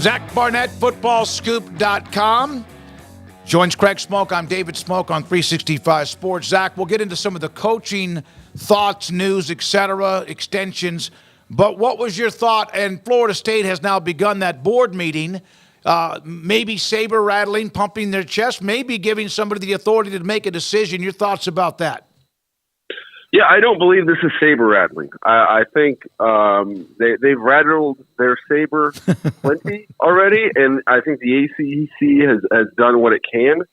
Zach Barnett, footballscoop.com. Joins Craig Smoak. I'm David Smoak on 365 Sports. Zach, we'll get into some of the coaching thoughts, news, etc., extensions. But what was your thought? And Florida State has now begun that board meeting, maybe saber rattling, pumping their chest, maybe giving somebody the authority to make a decision. Your thoughts about that? Yeah, I don't believe this is saber rattling. I think they've rattled their saber plenty already, and I think the ACC has done what it can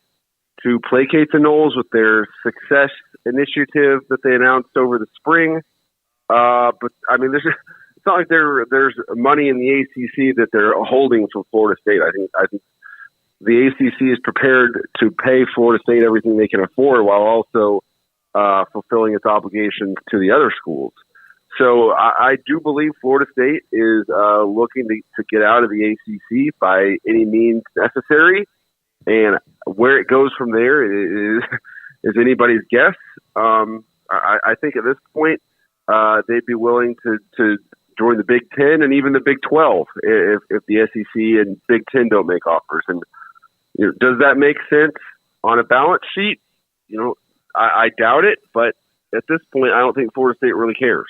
to placate the Noles with their success initiative that they announced over the spring. But I mean, it's not like there's money in the ACC that they're holding from Florida State. I think the ACC is prepared to pay Florida State everything they can afford while also fulfilling its obligations to the other schools. So I do believe Florida State is looking to get out of the ACC by any means necessary, and where it goes from there is anybody's guess. I think at this point they'd be willing to join the Big Ten and even the Big 12 if the SEC and Big Ten don't make offers. And does that make sense on a balance sheet? I doubt it, but at this point, I don't think Florida State really cares.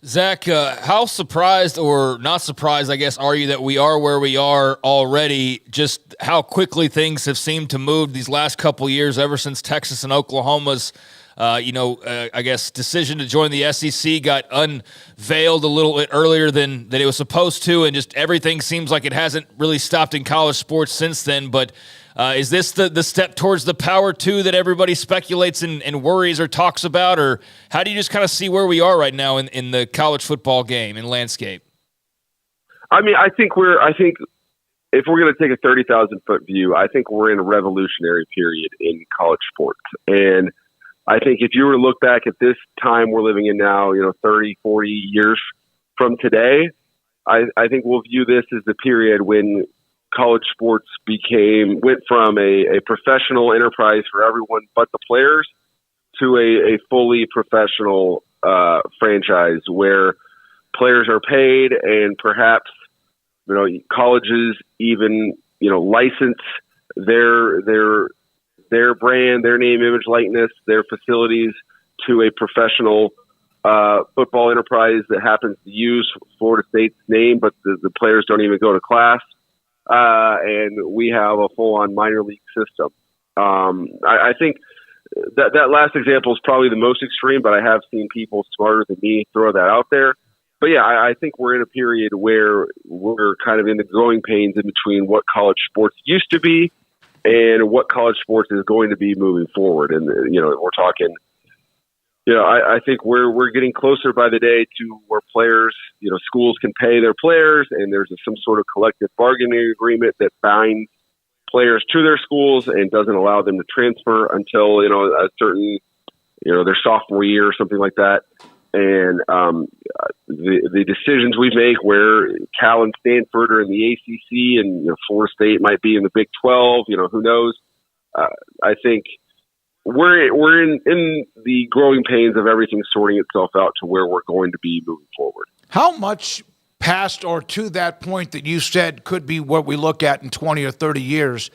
Zach, how surprised or not surprised, I guess, are you that we are where we are already, just how quickly things have seemed to move these last couple years ever since Texas and Oklahoma's I guess, decision to join the SEC got unveiled a little bit earlier than it was supposed to, and just everything seems like it hasn't really stopped in college sports since then. But is this the step towards the Power 2 that everybody speculates and worries or talks about, or how do you just kind of see where we are right now in the college football game and landscape? I mean, I think if we're going to take a 30,000-foot view, I think we're in a revolutionary period in college sports. And I think if you were to look back at this time we're living in now, 30, 40 years from today, I think we'll view this as the period when college sports went from a professional enterprise for everyone but the players to a fully professional franchise where players are paid and perhaps colleges even license their brand, their name, image, likeness, their facilities to a professional football enterprise that happens to use Florida State's name, but the players don't even go to class. And we have a full-on minor league system. I think that last example is probably the most extreme, but I have seen people smarter than me throw that out there. But yeah, I think we're in a period where we're kind of in the growing pains in between what college sports used to be and what college sports is going to be moving forward. And, we're talking, I think we're getting closer by the day to where players, schools can pay their players, and there's some sort of collective bargaining agreement that binds players to their schools and doesn't allow them to transfer until, a certain, their sophomore year or something like that. And the decisions we make where Cal and Stanford are in the ACC and Florida State might be in the Big 12, who knows? I think we're in the growing pains of everything sorting itself out to where we're going to be moving forward. How much past or to that point that you said could be what we look at in 20 or 30 years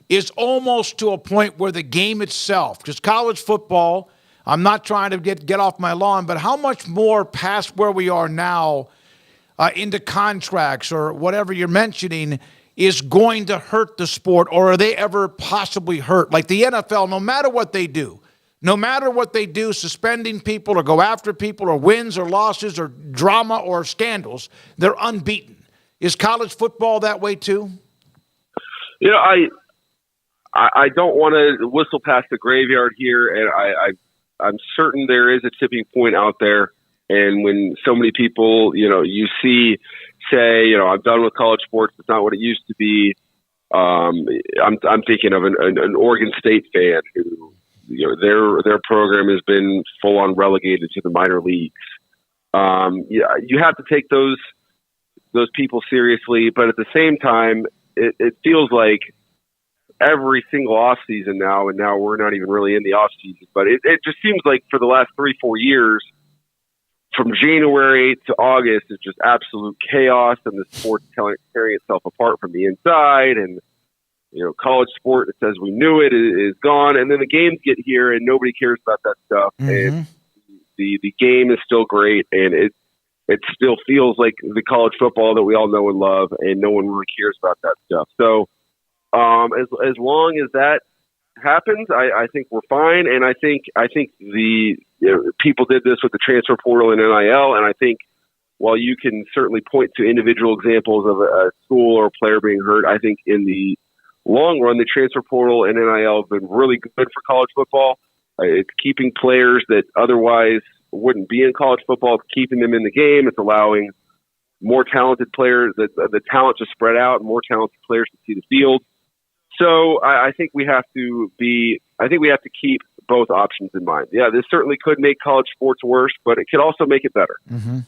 is almost to a point where the game itself, just college football, I'm not trying to get off my lawn, but how much more past where we are now into contracts or whatever you're mentioning is going to hurt the sport, or are they ever possibly hurt? Like the NFL, no matter what they do, suspending people or go after people or wins or losses or drama or scandals, they're unbeaten. Is college football that way too? I don't want to whistle past the graveyard here, and I'm certain there is a tipping point out there. And when so many people, you say, I'm done with college sports, it's not what it used to be. I'm thinking of an Oregon State fan who, their program has been full on relegated to the minor leagues. You have to take those people seriously, but at the same time, it feels like every single off season now, and now we're not even really in the off season, but it just seems like for the last 3-4 years, from January to August is just absolute chaos, and the sport's tearing itself apart from the inside. And college sport, it says we knew it, is gone, and then the games get here, and nobody cares about that stuff. Mm-hmm. And the game is still great, and it still feels like the college football that we all know and love, and no one really cares about that stuff. So as long as that happens, I think we're fine. And I think the people did this with the transfer portal and NIL, and I think while you can certainly point to individual examples of a school or a player being hurt, I think in the long run, the transfer portal and NIL have been really good for college football. It's keeping players that otherwise wouldn't be in college football. It's keeping them in the game. It's allowing more talented players, the talent to spread out, and more talented players to see the field. So I think we have to keep both options in mind. Yeah, this certainly could make college sports worse, but it could also make it better. Mm-hmm.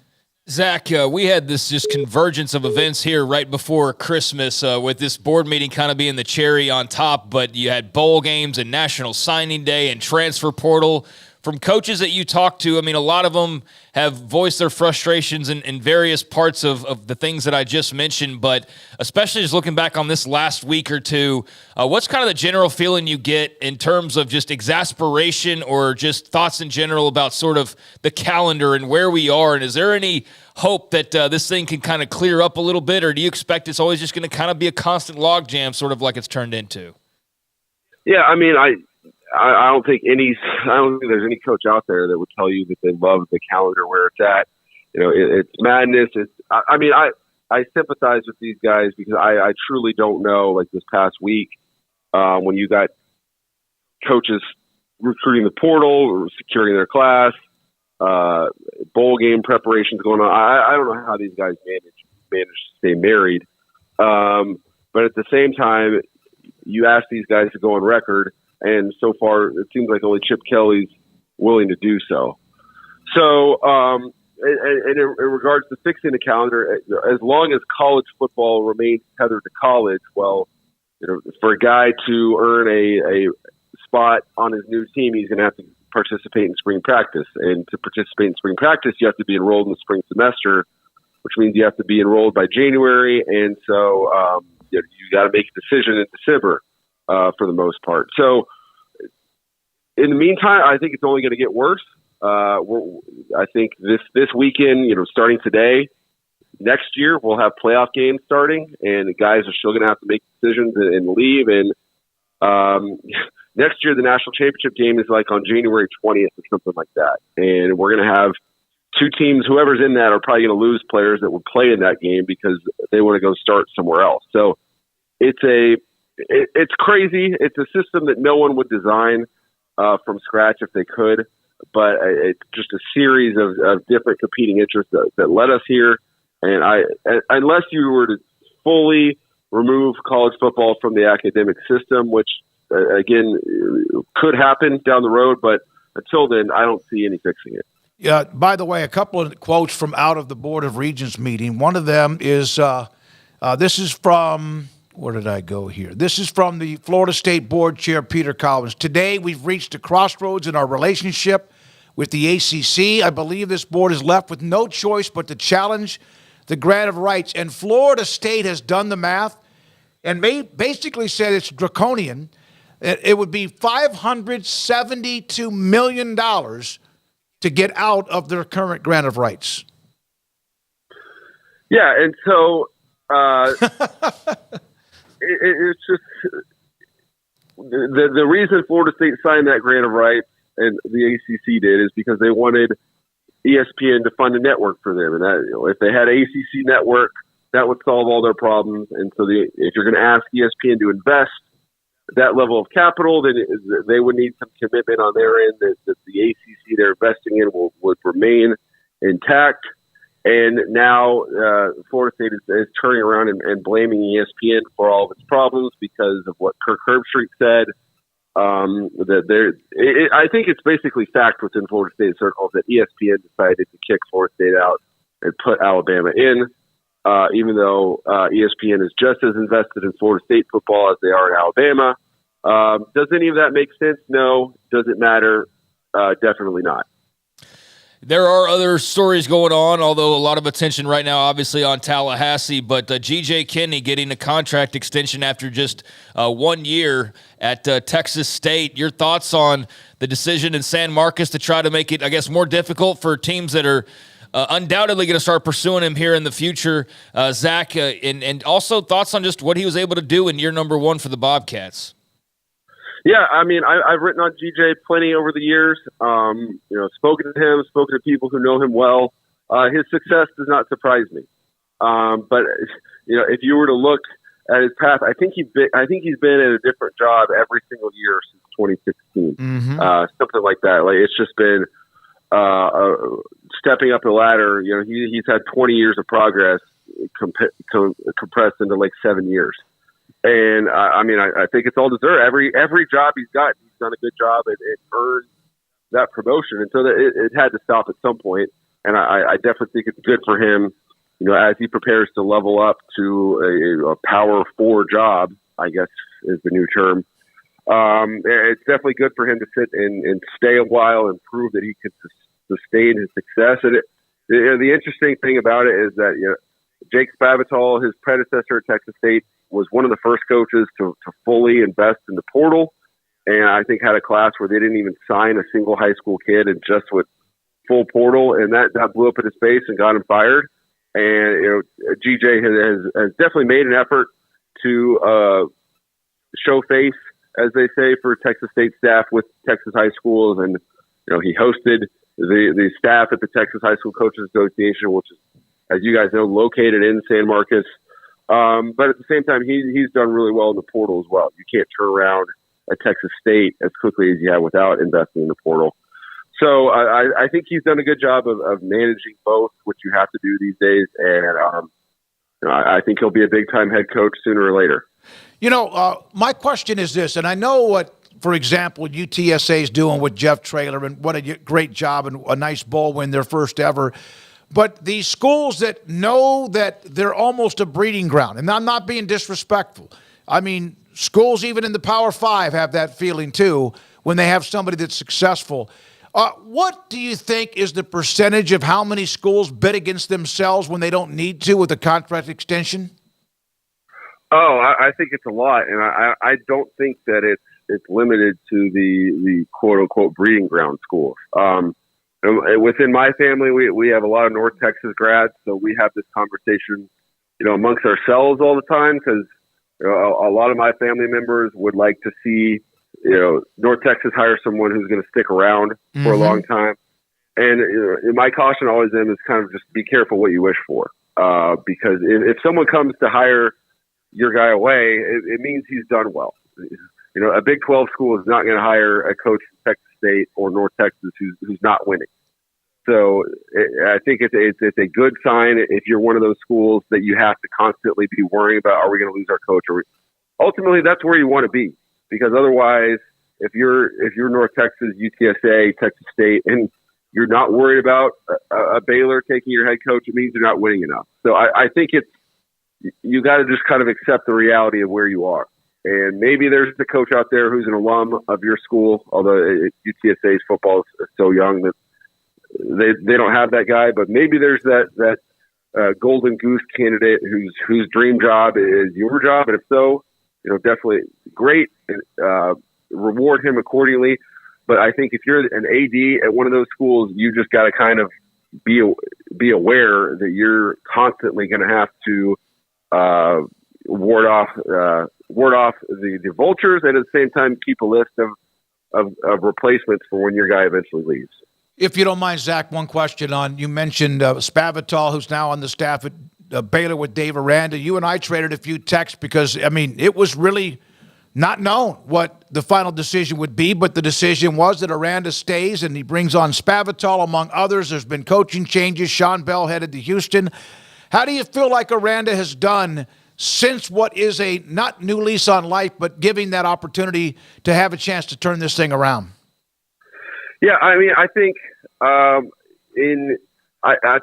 Zach, we had this just convergence of events here right before Christmas with this board meeting kind of being the cherry on top, but you had bowl games and National Signing Day and transfer portal. From coaches that you talk to, I mean, a lot of them have voiced their frustrations in various parts of the things that I just mentioned, but especially just looking back on this last week or two, what's kind of the general feeling you get in terms of just exasperation or just thoughts in general about sort of the calendar and where we are? And is there any hope that this thing can kind of clear up a little bit, or do you expect it's always just going to kind of be a constant logjam, sort of like it's turned into? Yeah, I mean, I don't think there's any coach out there that would tell you that they love the calendar where it's at. It's madness. I sympathize with these guys because I truly don't know, like this past week, when you got coaches recruiting the portal or securing their class, bowl game preparations going on. I don't know how these guys manage to stay married. But at the same time, you ask these guys to go on record, and so far, it seems like only Chip Kelly's willing to do so. So, and in regards to fixing the calendar, as long as college football remains tethered to college, well, for a guy to earn a spot on his new team, he's going to have to participate in spring practice. And to participate in spring practice, you have to be enrolled in the spring semester, which means you have to be enrolled by January. And so you got to make a decision in December. For the most part. So in the meantime, I think it's only going to get worse. I think this weekend, starting today, next year we'll have playoff games starting, and the guys are still going to have to make decisions and leave. And next year, the national championship game is like on January 20th or something like that. And we're going to have two teams, whoever's in that, are probably going to lose players that would play in that game because they want to go start somewhere else. So it's crazy. It's a system that no one would design from scratch if they could, but it's just a series of different competing interests that led us here. And unless you were to fully remove college football from the academic system, which again could happen down the road, but until then, I don't see any fixing it. Yeah. By the way, a couple of quotes from out of the Board of Regents meeting. One of them is this is from. Where did I go here? This is from the Florida State Board Chair, Peter Collins. Today, we've reached a crossroads in our relationship with the ACC. I believe this board is left with no choice but to challenge the grant of rights. And Florida State has done the math and basically said it's draconian. It would be $572 million to get out of their current grant of rights. Yeah, and so it's just the reason Florida State signed that grant of rights and the ACC did is because they wanted ESPN to fund a network for them, and that if they had an ACC network, that would solve all their problems. And so if you're going to ask ESPN to invest that level of capital, then they would need some commitment on their end that the ACC they're investing in would remain intact. And now Florida State is turning around and blaming ESPN for all of its problems because of what Kirk Herbstreit said. I think it's basically fact within Florida State circles that ESPN decided to kick Florida State out and put Alabama in, even though ESPN is just as invested in Florida State football as they are in Alabama. Does any of that make sense? No. Does it matter? Definitely not. There are other stories going on, although a lot of attention right now, obviously, on Tallahassee. But G.J. Kinney getting a contract extension after just 1 year at Texas State. Your thoughts on the decision in San Marcos to try to make it, I guess, more difficult for teams that are undoubtedly going to start pursuing him here in the future, Zach, and also thoughts on just what he was able to do in year number 1 for the Bobcats. Yeah, I mean, I've written on GJ plenty over the years. Spoken to him, spoken to people who know him well. His success does not surprise me. But if you were to look at his path, I think he's been at a different job every single year since 2016, something like that. Like it's just been stepping up the ladder. He's had 20 years of progress compressed into like 7 years. And I think it's all deserved. Every job he's got, he's done a good job and earned that promotion. And so it had to stop at some point. And I definitely think it's good for him, as he prepares to level up to a power 4 job, I guess is the new term. It's definitely good for him to sit and stay a while and prove that he can sustain his success. And the interesting thing about it is that Jake Spavital, his predecessor at Texas State, was one of the first coaches to fully invest in the portal, and I think had a class where they didn't even sign a single high school kid and just with full portal, and that blew up in his face and got him fired. And GJ has definitely made an effort to show face, as they say, for Texas State staff with Texas high schools, and he hosted the staff at the Texas High School Coaches Association, which is, as you guys know, located in San Marcos. But at the same time, he's done really well in the portal as well. You can't turn around at Texas State as quickly as you have without investing in the portal. So I think he's done a good job of managing both, which you have to do these days. And I think he'll be a big-time head coach sooner or later. My question is this, and I know what, for example, UTSA is doing with Jeff Traylor, and what a great job and a nice bowl win, their first ever. But these schools that know that they're almost a breeding ground, and I'm not being disrespectful. I mean, schools even in the Power 5 have that feeling too when they have somebody that's successful. What do you think is the percentage of how many schools bet against themselves when they don't need to with a contract extension? Oh, I think it's a lot, and I don't think that it's limited to the quote unquote breeding ground schools. Within my family, we have a lot of North Texas grads, so we have this conversation, amongst ourselves all the time, because a lot of my family members would like to see, North Texas hire someone who's going to stick around for a long time. And my caution always is kind of just be careful what you wish for, because if someone comes to hire your guy away, it means he's done well. A Big 12 school is not going to hire a coach from Texas State or North Texas who's not winning. So I think it's a good sign if you're one of those schools that you have to constantly be worrying about, are we going to lose our coach? Ultimately, that's where you want to be, because otherwise, if you're North Texas, UTSA, Texas State, and you're not worried about a Baylor taking your head coach, it means you're not winning enough. So I think you got to just kind of accept the reality of where you are. And maybe there's the coach out there who's an alum of your school, although UTSA's football is so young that they don't have that guy. But maybe there's that golden goose candidate whose dream job is your job. And if so, definitely great. Reward him accordingly. But I think if you're an AD at one of those schools, you just got to kind of be aware that you're constantly going to have to ward off the vultures, and at the same time keep a list of replacements for when your guy eventually leaves. If you don't mind, Zach, one question on, you mentioned Spavital, who's now on the staff at Baylor with Dave Randa. You and I traded a few texts because, it was really not known what the final decision would be, but the decision was that Randa stays and he brings on Spavital, among others. There's been coaching changes. Sean Bell headed to Houston. How do you feel like Randa has done since what is a not new lease on life, but giving that opportunity to have a chance to turn this thing around? Yeah, I think I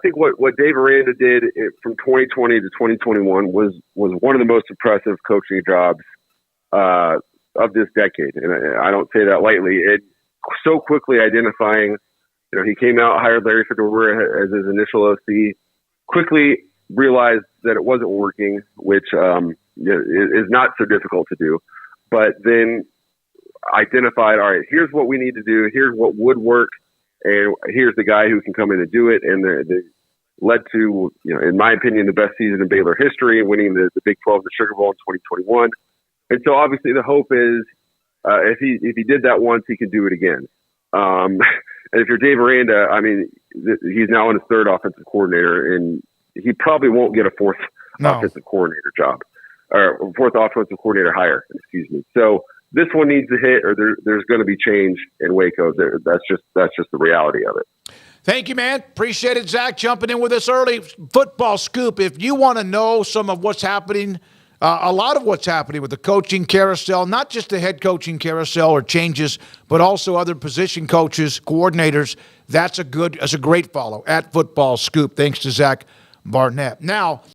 think what Dave Randa did from 2020 to 2021 was one of the most impressive coaching jobs of this decade, and I don't say that lightly. It so quickly identifying he came out, hired Larry Fedora as his initial OC, quickly realized that it wasn't working, which is not so difficult to do, but then identified, all right, here's what we need to do, here's what would work, and here's the guy who can come in and do it. And they led to, in my opinion, the best season in Baylor history, winning the Big 12, the Sugar Bowl in 2021. And so obviously the hope is if he did that once, he can do it again. And if you're Dave Randa, I mean, he's now on his third offensive coordinator, and he probably won't get a fourth offensive coordinator job, or fourth offensive coordinator hire, excuse me. So this one needs to hit, or there's going to be change in Waco. That's just the reality of it. Thank you, man. Appreciate it, Zach, jumping in with us early. Football scoop. If you want to know some of what's happening, a lot of what's happening with the coaching carousel, not just the head coaching carousel or changes, but also other position coaches, coordinators, that's a great follow at Football Scoop. Thanks to Zach Barnett. Now,